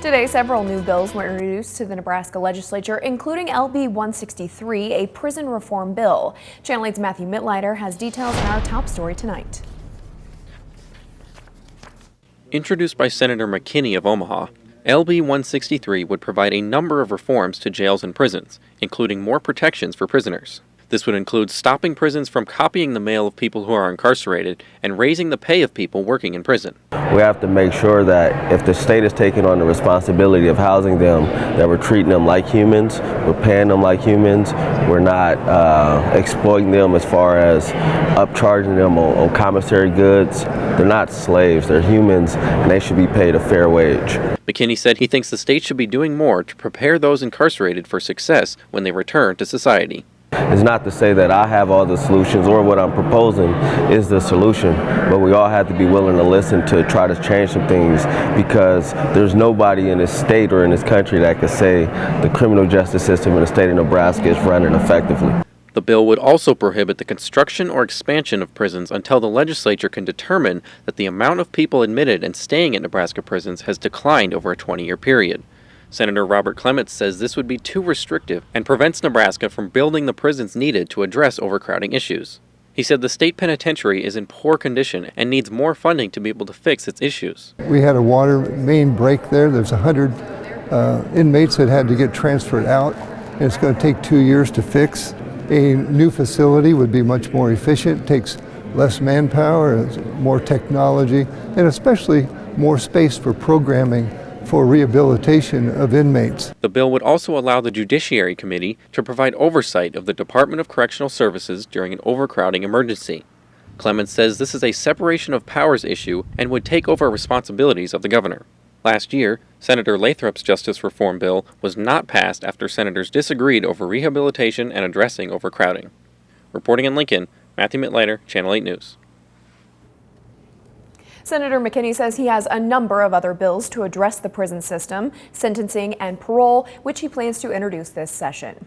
Today, several new bills were introduced to the Nebraska Legislature, including LB 163, a prison reform bill. Channel 8's Matthew Mittleider has details in our top story tonight. Introduced by Senator McKinney of Omaha, LB 163 would provide a number of reforms to jails and prisons, including more protections for prisoners. This would include stopping prisons from copying the mail of people who are incarcerated and raising the pay of people working in prison. We have to make sure that if the state is taking on the responsibility of housing them, that we're treating them like humans, we're paying them like humans, we're not exploiting them as far as upcharging them on commissary goods. They're not slaves, they're humans, and they should be paid a fair wage. McKinney said he thinks the state should be doing more to prepare those incarcerated for success when they return to society. It's not to say that I have all the solutions or what I'm proposing is the solution, but we all have to be willing to listen to try to change some things, because there's nobody in this state or in this country that could say the criminal justice system in the state of Nebraska is running effectively. The bill would also prohibit the construction or expansion of prisons until the legislature can determine that the amount of people admitted and staying at Nebraska prisons has declined over a 20-year period. Senator Robert Clements says this would be too restrictive and prevents Nebraska from building the prisons needed to address overcrowding issues. He said the state penitentiary is in poor condition and needs more funding to be able to fix its issues. We had a water main break there. There's 100 inmates that had to get transferred out, and it's going to take 2 years to fix. A new facility would be much more efficient, takes less manpower, more technology, and especially more space for programming for rehabilitation of inmates. The bill would also allow the Judiciary Committee to provide oversight of the Department of Correctional Services during an overcrowding emergency. Clements says this is a separation of powers issue and would take over responsibilities of the governor. Last year, Senator Lathrop's justice reform bill was not passed after senators disagreed over rehabilitation and addressing overcrowding. Reporting in Lincoln, Matthew Mittleider, Channel 8 News. Senator McKinney says he has a number of other bills to address the prison system, sentencing, and parole, which he plans to introduce this session.